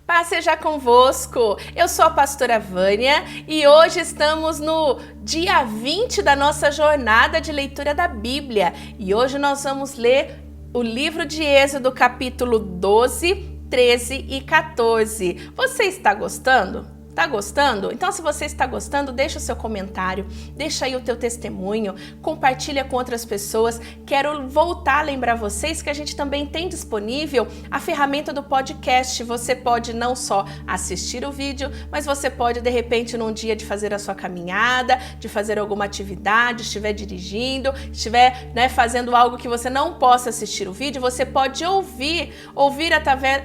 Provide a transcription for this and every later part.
Paz seja convosco, eu sou a pastora Vânia e hoje estamos no dia 20 da nossa jornada de leitura da Bíblia e hoje nós vamos ler o livro de Êxodo, capítulo 12, 13 e 14. Você está gostando? Tá gostando? Então, se você está gostando, deixa o seu comentário, deixa aí o teu testemunho, compartilha com outras pessoas. Quero voltar a lembrar vocês que a gente também tem disponível a ferramenta do podcast. Você pode não só assistir o vídeo, mas você pode, de repente, num dia de fazer a sua caminhada, de fazer alguma atividade, estiver dirigindo, estiver fazendo algo que você não possa assistir o vídeo, você pode ouvir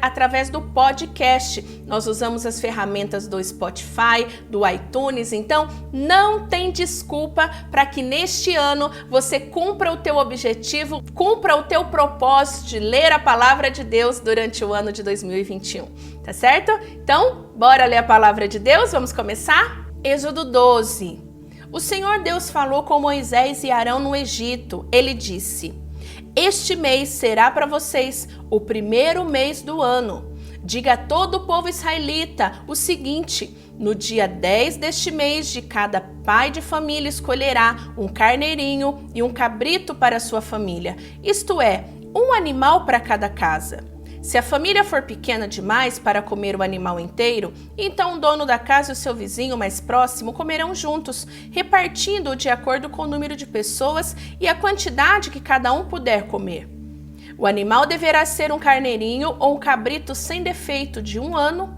através do podcast. Nós usamos as ferramentas do Spotify, do iTunes, então não tem desculpa para que neste ano você cumpra o teu objetivo, cumpra o teu propósito de ler a palavra de Deus durante o ano de 2021, tá certo? Então, bora ler a palavra de Deus, vamos começar? Êxodo 12. O Senhor Deus falou com Moisés e Arão no Egito. Ele disse: "Este mês será para vocês o primeiro mês do ano. Diga a todo o povo israelita o seguinte: no dia 10 deste mês, de cada pai de família escolherá um carneirinho e um cabrito para a sua família, isto é, um animal para cada casa. Se a família for pequena demais para comer o animal inteiro, então o dono da casa e o seu vizinho mais próximo comerão juntos, repartindo-o de acordo com o número de pessoas e a quantidade que cada um puder comer. O animal deverá ser um carneirinho ou um cabrito sem defeito de 1 ano.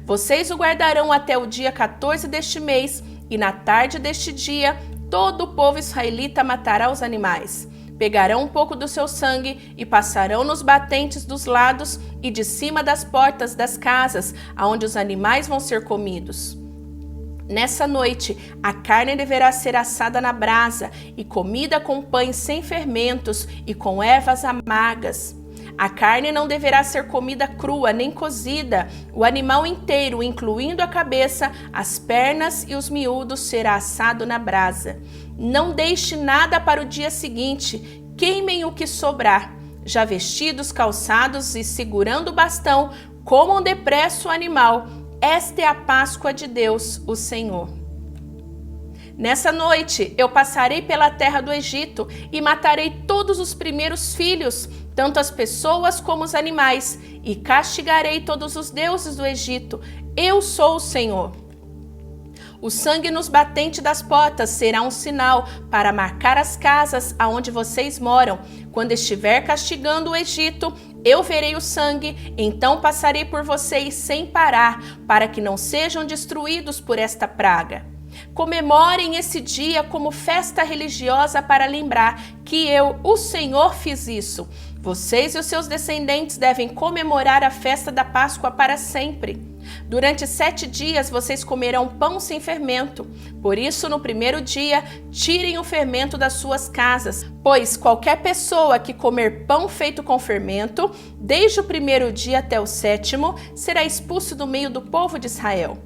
Vocês o guardarão até o dia 14 deste mês, e na tarde deste dia, todo o povo israelita matará os animais. Pegarão um pouco do seu sangue e passarão nos batentes dos lados e de cima das portas das casas, aonde os animais vão ser comidos. Nessa noite, a carne deverá ser assada na brasa e comida com pães sem fermentos e com ervas amargas. A carne não deverá ser comida crua nem cozida. O animal inteiro, incluindo a cabeça, as pernas e os miúdos, será assado na brasa. Não deixe nada para o dia seguinte. Queimem o que sobrar. Já vestidos, calçados e segurando o bastão, comam depressa o animal. Esta é a Páscoa de Deus, o Senhor. Nessa noite eu passarei pela terra do Egito e matarei todos os primeiros filhos, tanto as pessoas como os animais, e castigarei todos os deuses do Egito. Eu sou o Senhor. O sangue nos batentes das portas será um sinal para marcar as casas aonde vocês moram. Quando estiver castigando o Egito, eu verei o sangue, então passarei por vocês sem parar, para que não sejam destruídos por esta praga. Comemorem esse dia como festa religiosa para lembrar que eu, o Senhor, fiz isso. Vocês e os seus descendentes devem comemorar a festa da Páscoa para sempre. Durante 7 dias vocês comerão pão sem fermento. Por isso, no primeiro dia, tirem o fermento das suas casas, pois qualquer pessoa que comer pão feito com fermento, desde o primeiro dia até o 7º, será expulso do meio do povo de Israel.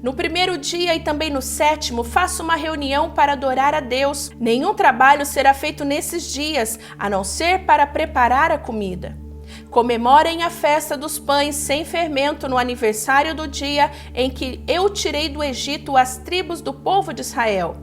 No primeiro dia e também no 7º, faça uma reunião para adorar a Deus. Nenhum trabalho será feito nesses dias, a não ser para preparar a comida. Comemorem a festa dos pães sem fermento no aniversário do dia em que eu tirei do Egito as tribos do povo de Israel.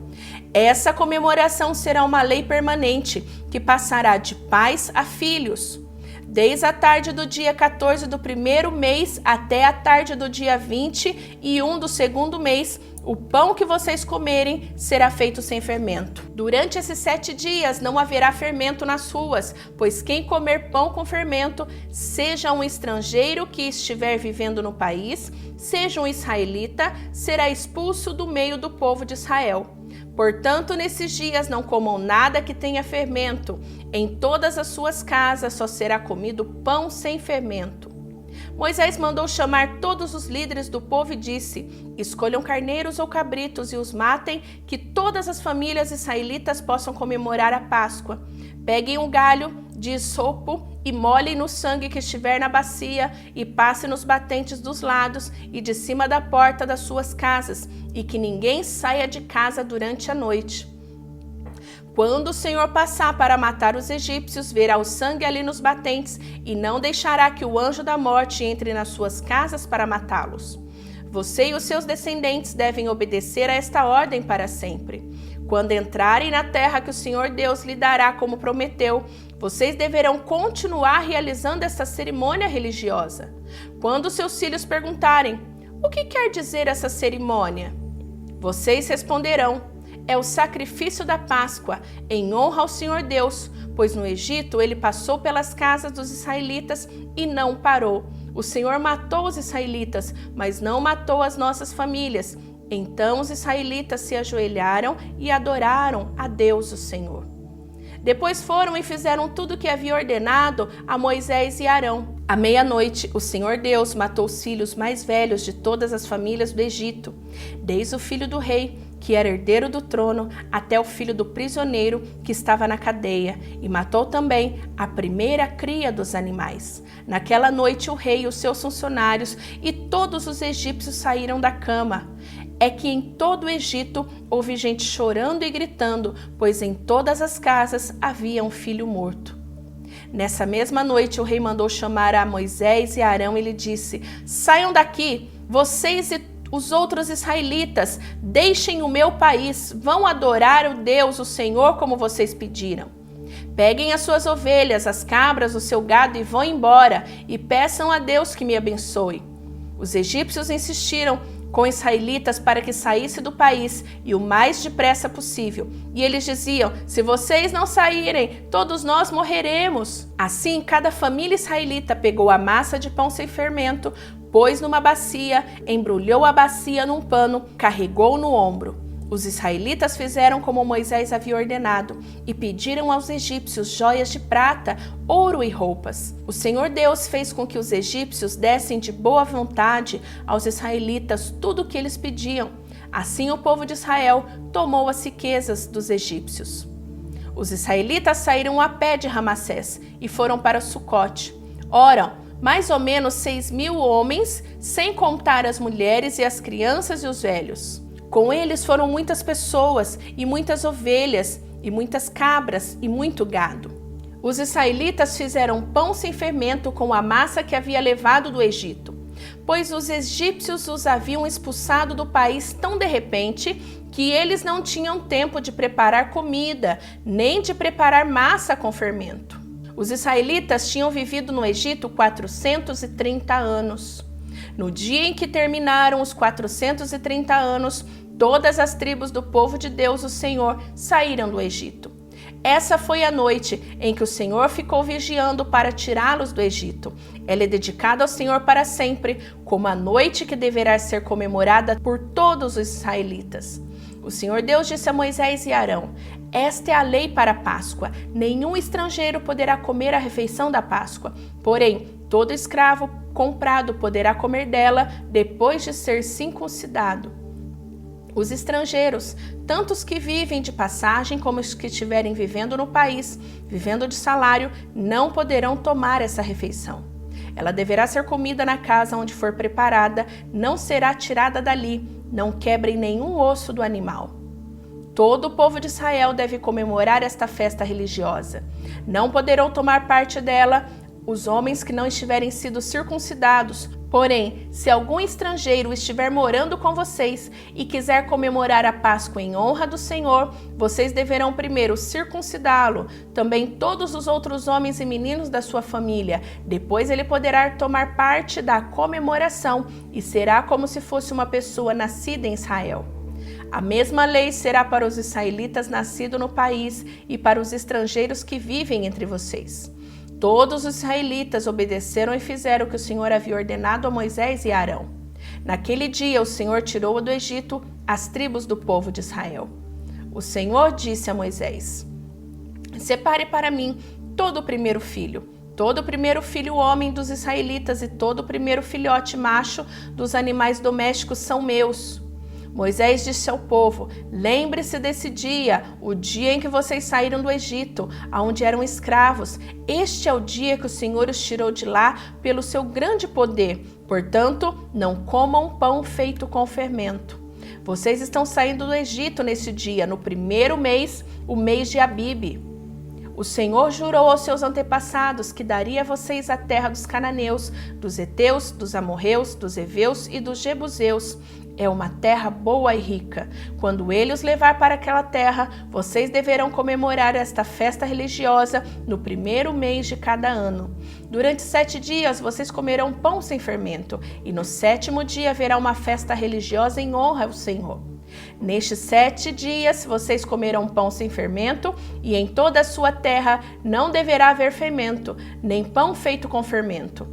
Essa comemoração será uma lei permanente, que passará de pais a filhos. Desde a tarde do dia 14 do primeiro mês até a tarde do dia 21 do segundo mês, o pão que vocês comerem será feito sem fermento. Durante esses 7 dias não haverá fermento nas ruas, pois quem comer pão com fermento, seja um estrangeiro que estiver vivendo no país, seja um israelita, será expulso do meio do povo de Israel. Portanto, nesses dias não comam nada que tenha fermento. Em todas as suas casas só será comido pão sem fermento. Moisés mandou chamar todos os líderes do povo e disse: escolham carneiros ou cabritos e os matem, que todas as famílias israelitas possam comemorar a Páscoa. Peguem um galho de isopo e molhem no sangue que estiver na bacia e passem nos batentes dos lados e de cima da porta das suas casas, e que ninguém saia de casa durante a noite. Quando o Senhor passar para matar os egípcios, verá o sangue ali nos batentes e não deixará que o anjo da morte entre nas suas casas para matá-los. Você e os seus descendentes devem obedecer a esta ordem para sempre. Quando entrarem na terra que o Senhor Deus lhe dará como prometeu, vocês deverão continuar realizando essa cerimônia religiosa. Quando seus filhos perguntarem: o que quer dizer essa cerimônia? Vocês responderão: é o sacrifício da Páscoa, em honra ao Senhor Deus, pois no Egito ele passou pelas casas dos israelitas e não parou. O Senhor matou os israelitas, mas não matou as nossas famílias. Então os israelitas se ajoelharam e adoraram a Deus, o Senhor. Depois foram e fizeram tudo o que havia ordenado a Moisés e Arão. À meia-noite, o Senhor Deus matou os filhos mais velhos de todas as famílias do Egito, desde o filho do rei, que era herdeiro do trono, até o filho do prisioneiro que estava na cadeia, e matou também a primeira cria dos animais. Naquela noite o rei e os seus funcionários e todos os egípcios saíram da cama. É que em todo o Egito houve gente chorando e gritando, pois em todas as casas havia um filho morto. Nessa mesma noite o rei mandou chamar a Moisés e Arão e lhe disse: saiam daqui, vocês e os outros israelitas, deixem o meu país, vão adorar o Deus, o Senhor, como vocês pediram. Peguem as suas ovelhas, as cabras, o seu gado e vão embora, e peçam a Deus que me abençoe. Os egípcios insistiram com os israelitas para que saísse do país e o mais depressa possível. E eles diziam: se vocês não saírem, todos nós morreremos. Assim, cada família israelita pegou a massa de pão sem fermento, pôs numa bacia, embrulhou a bacia num pano, carregou no ombro. Os israelitas fizeram como Moisés havia ordenado e pediram aos egípcios joias de prata, ouro e roupas. O Senhor Deus fez com que os egípcios dessem de boa vontade aos israelitas tudo o que eles pediam. Assim o povo de Israel tomou as riquezas dos egípcios. Os israelitas saíram a pé de Ramassés e foram para Sucote. Ora, mais ou menos 6.000 homens, sem contar as mulheres e as crianças e os velhos. Com eles foram muitas pessoas e muitas ovelhas e muitas cabras e muito gado. Os israelitas fizeram pão sem fermento com a massa que havia levado do Egito, pois os egípcios os haviam expulsado do país tão de repente que eles não tinham tempo de preparar comida, nem de preparar massa com fermento. Os israelitas tinham vivido no Egito 430 anos. No dia em que terminaram os 430 anos, todas as tribos do povo de Deus, o Senhor, saíram do Egito. Essa foi a noite em que o Senhor ficou vigiando para tirá-los do Egito. Ela é dedicada ao Senhor para sempre, como a noite que deverá ser comemorada por todos os israelitas. O Senhor Deus disse a Moisés e Arão: esta é a lei para a Páscoa. Nenhum estrangeiro poderá comer a refeição da Páscoa. Porém, todo escravo comprado poderá comer dela depois de ser circuncidado. Os estrangeiros, tanto os que vivem de passagem como os que estiverem vivendo no país, vivendo de salário, não poderão tomar essa refeição. Ela deverá ser comida na casa onde for preparada, não será tirada dali, não quebrem nenhum osso do animal. Todo o povo de Israel deve comemorar esta festa religiosa. Não poderão tomar parte dela os homens que não estiverem sido circuncidados. Porém, se algum estrangeiro estiver morando com vocês e quiser comemorar a Páscoa em honra do Senhor, vocês deverão primeiro circuncidá-lo, também todos os outros homens e meninos da sua família. Depois ele poderá tomar parte da comemoração e será como se fosse uma pessoa nascida em Israel. A mesma lei será para os israelitas nascidos no país e para os estrangeiros que vivem entre vocês. Todos os israelitas obedeceram e fizeram o que o Senhor havia ordenado a Moisés e Arão. Naquele dia o Senhor tirou do Egito as tribos do povo de Israel. O Senhor disse a Moisés: separe para mim todo o primeiro filho homem dos israelitas e todo o primeiro filhote macho dos animais domésticos são meus. Moisés disse ao povo: lembre-se desse dia, o dia em que vocês saíram do Egito, aonde eram escravos. Este é o dia que o Senhor os tirou de lá pelo seu grande poder. Portanto, não comam pão feito com fermento. Vocês estão saindo do Egito nesse dia, no primeiro mês, o mês de Abibe. O Senhor jurou aos seus antepassados que daria a vocês a terra dos cananeus, dos heteus, dos amorreus, dos heveus e dos jebuseus. É uma terra boa e rica. Quando ele os levar para aquela terra, vocês deverão comemorar esta festa religiosa no primeiro mês de cada ano. Durante 7 dias vocês comerão pão sem fermento, e no 7º dia haverá uma festa religiosa em honra ao Senhor. Nestes 7 dias vocês comerão pão sem fermento, e em toda a sua terra não deverá haver fermento, nem pão feito com fermento.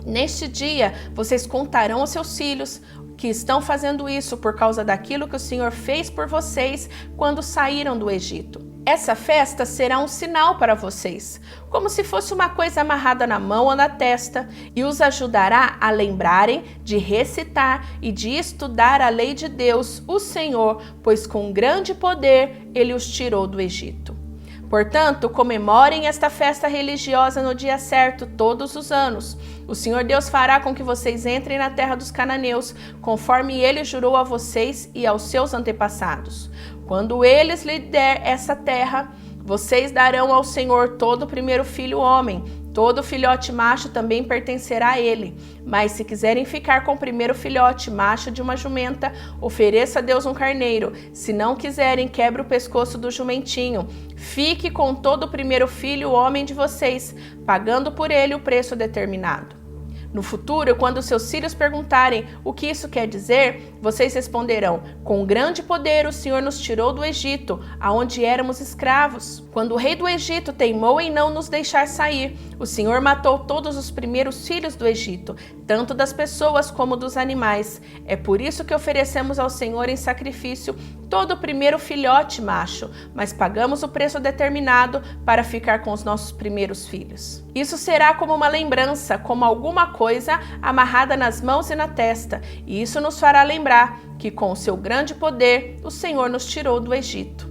Neste dia vocês contarão aos seus filhos que estão fazendo isso por causa daquilo que o Senhor fez por vocês quando saíram do Egito. Essa festa será um sinal para vocês, como se fosse uma coisa amarrada na mão ou na testa, e os ajudará a lembrarem de recitar e de estudar a lei de Deus, o Senhor, pois com grande poder ele os tirou do Egito. Portanto, comemorem esta festa religiosa no dia certo todos os anos. O Senhor Deus fará com que vocês entrem na terra dos cananeus, conforme ele jurou a vocês e aos seus antepassados. Quando eles lhe der essa terra, vocês darão ao Senhor todo o primeiro filho homem. Todo filhote macho também pertencerá a ele. Mas se quiserem ficar com o primeiro filhote macho de uma jumenta, ofereça a Deus um carneiro. Se não quiserem, quebre o pescoço do jumentinho. Fique com todo o primeiro filho homem de vocês, pagando por ele o preço determinado. No futuro, quando seus filhos perguntarem o que isso quer dizer, vocês responderão: com grande poder o Senhor nos tirou do Egito, aonde éramos escravos. Quando o rei do Egito teimou em não nos deixar sair, o Senhor matou todos os primeiros filhos do Egito, tanto das pessoas como dos animais. É por isso que oferecemos ao Senhor em sacrifício todo o primeiro filhote macho, mas pagamos o preço determinado para ficar com os nossos primeiros filhos. Isso será como uma lembrança, como alguma coisa amarrada nas mãos e na testa, e isso nos fará lembrar que com o seu grande poder o Senhor nos tirou do Egito.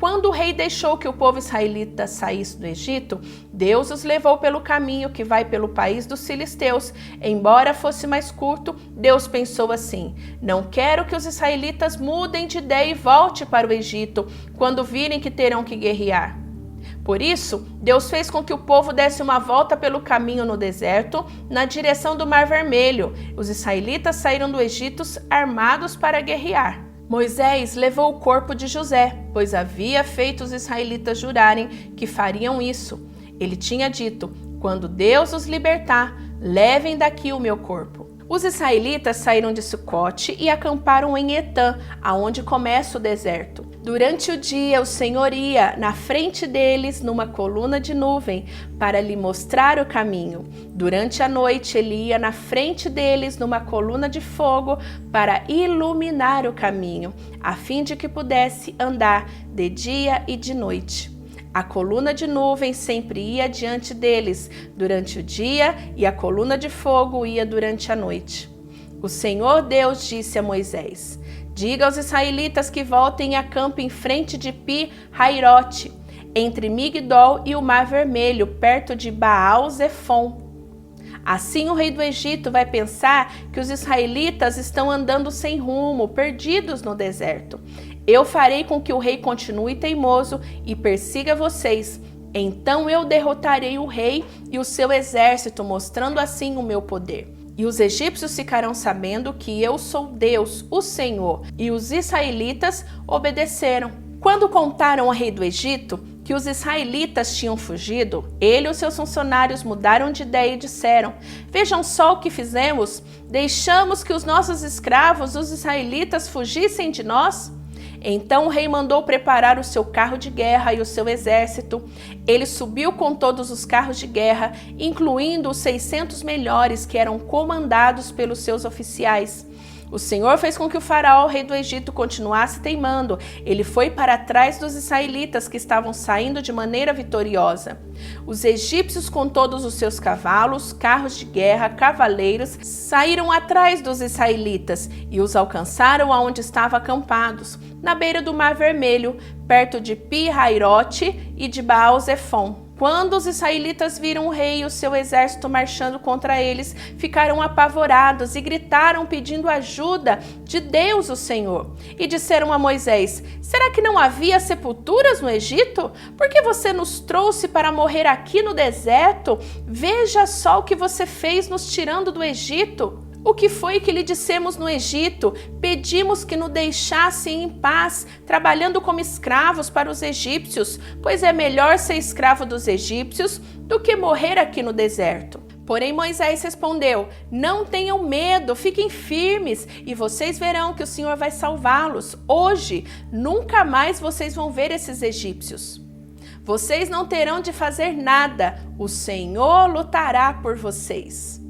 Quando o rei deixou que o povo israelita saísse do Egito, Deus os levou pelo caminho que vai pelo país dos filisteus. Embora fosse mais curto, Deus pensou assim: não quero que os israelitas mudem de ideia e voltem para o Egito quando virem que terão que guerrear. Por isso, Deus fez com que o povo desse uma volta pelo caminho no deserto, na direção do Mar Vermelho. Os israelitas saíram do Egito armados para guerrear. Moisés levou o corpo de José, pois havia feito os israelitas jurarem que fariam isso. Ele tinha dito: quando Deus os libertar, levem daqui o meu corpo. Os israelitas saíram de Sucote e acamparam em Etã, aonde começa o deserto. Durante o dia, o Senhor ia na frente deles numa coluna de nuvem para lhe mostrar o caminho. Durante a noite, ele ia na frente deles numa coluna de fogo para iluminar o caminho, a fim de que pudesse andar de dia e de noite. A coluna de nuvem sempre ia diante deles durante o dia e a coluna de fogo ia durante a noite. O Senhor Deus disse a Moisés: diga aos israelitas que voltem e acampem em frente de Pi-Hairote, entre Migdol e o Mar Vermelho, perto de Baal-Zefon. Assim o rei do Egito vai pensar que os israelitas estão andando sem rumo, perdidos no deserto. Eu farei com que o rei continue teimoso e persiga vocês. Então eu derrotarei o rei e o seu exército, mostrando assim o meu poder. E os egípcios ficarão sabendo que eu sou Deus, o Senhor. E os israelitas obedeceram. Quando contaram ao rei do Egito que os israelitas tinham fugido, ele e os seus funcionários mudaram de ideia e disseram: vejam só o que fizemos, deixamos que os nossos escravos, os israelitas, fugissem de nós? Então o rei mandou preparar o seu carro de guerra e o seu exército. Ele subiu com todos os carros de guerra, incluindo os 600 melhores que eram comandados pelos seus oficiais. O Senhor fez com que o faraó, rei do Egito, continuasse teimando. Ele foi para trás dos israelitas que estavam saindo de maneira vitoriosa. Os egípcios, com todos os seus cavalos, carros de guerra, cavaleiros, saíram atrás dos israelitas e os alcançaram aonde estavam acampados, na beira do Mar Vermelho, perto de Pi-Hairote e de Baal-Zefon. Quando os israelitas viram o rei e o seu exército marchando contra eles, ficaram apavorados e gritaram pedindo ajuda de Deus, o Senhor. E disseram a Moisés: será que não havia sepulturas no Egito? Por que você nos trouxe para morrer aqui no deserto? Veja só o que você fez nos tirando do Egito. O que foi que lhe dissemos no Egito? Pedimos que nos deixassem em paz, trabalhando como escravos para os egípcios, pois é melhor ser escravo dos egípcios do que morrer aqui no deserto. Porém Moisés respondeu: não tenham medo, fiquem firmes e vocês verão que o Senhor vai salvá-los. Hoje, nunca mais vocês vão ver esses egípcios. Vocês não terão de fazer nada, o Senhor lutará por vocês.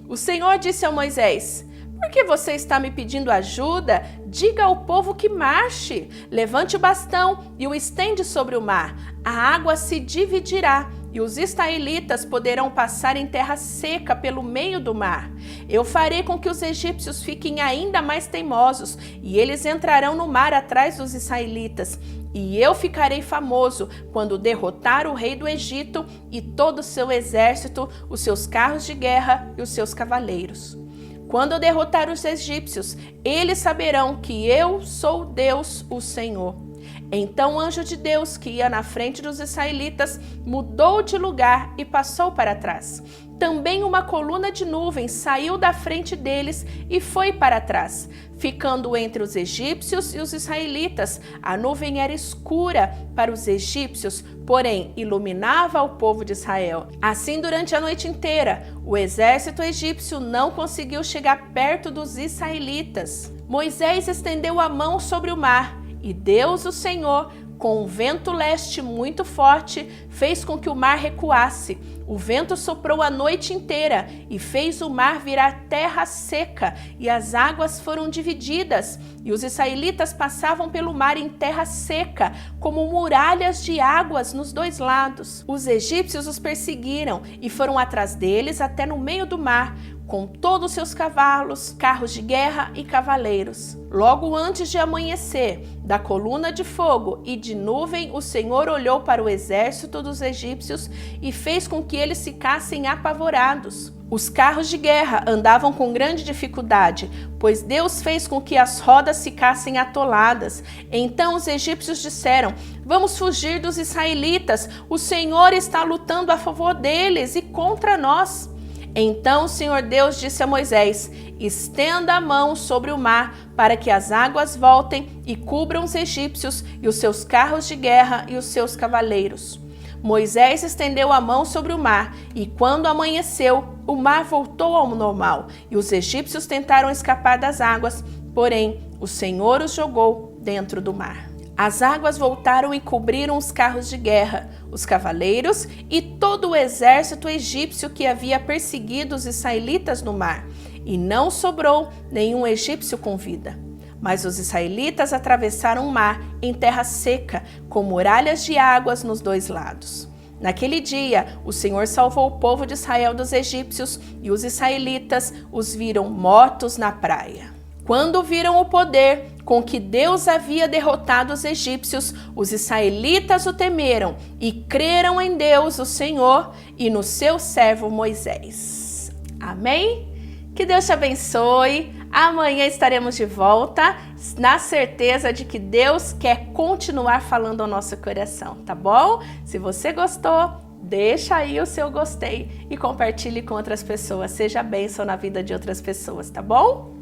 O Senhor disse a Moisés: por que você está me pedindo ajuda? Diga ao povo que marche. Levante o bastão e o estende sobre o mar. A água se dividirá e os israelitas poderão passar em terra seca pelo meio do mar. Eu farei com que os egípcios fiquem ainda mais teimosos e eles entrarão no mar atrás dos israelitas. E eu ficarei famoso quando derrotar o rei do Egito e todo o seu exército, os seus carros de guerra e os seus cavaleiros. Quando eu derrotar os egípcios, eles saberão que eu sou Deus, o Senhor. Então o anjo de Deus, que ia na frente dos israelitas, mudou de lugar e passou para trás. Também uma coluna de nuvem saiu da frente deles e foi para trás, ficando entre os egípcios e os israelitas. A nuvem era escura para os egípcios, porém iluminava o povo de Israel. Assim, durante a noite inteira, o exército egípcio não conseguiu chegar perto dos israelitas. Moisés estendeu a mão sobre o mar e Deus, o Senhor, com um vento leste muito forte, fez com que o mar recuasse. O vento soprou a noite inteira e fez o mar virar terra seca, e as águas foram divididas, e os israelitas passavam pelo mar em terra seca, como muralhas de águas nos dois lados. Os egípcios os perseguiram e foram atrás deles até no meio do mar, com todos os seus cavalos, carros de guerra e cavaleiros. Logo antes de amanhecer, da coluna de fogo e de nuvem, o Senhor olhou para o exército dos egípcios e fez com que eles ficassem apavorados. Os carros de guerra andavam com grande dificuldade, pois Deus fez com que as rodas ficassem atoladas. Então os egípcios disseram: vamos fugir dos israelitas, o Senhor está lutando a favor deles e contra nós. Então o Senhor Deus disse a Moisés: estenda a mão sobre o mar para que as águas voltem e cubram os egípcios e os seus carros de guerra e os seus cavaleiros. Moisés estendeu a mão sobre o mar e quando amanheceu, o mar voltou ao normal e os egípcios tentaram escapar das águas, porém o Senhor os jogou dentro do mar. As águas voltaram e cobriram os carros de guerra, os cavaleiros e todo o exército egípcio que havia perseguido os israelitas no mar, e não sobrou nenhum egípcio com vida. Mas os israelitas atravessaram o mar em terra seca, com muralhas de águas nos dois lados. Naquele dia, o Senhor salvou o povo de Israel dos egípcios e os israelitas os viram mortos na praia. Quando viram o poder com que Deus havia derrotado os egípcios, os israelitas o temeram e creram em Deus, o Senhor, e no seu servo Moisés. Amém? Que Deus te abençoe. Amanhã estaremos de volta, na certeza de que Deus quer continuar falando ao nosso coração, tá bom? Se você gostou, deixa aí o seu gostei e compartilhe com outras pessoas. Seja bênção na vida de outras pessoas, tá bom?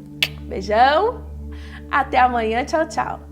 Beijão, até amanhã, tchau, tchau.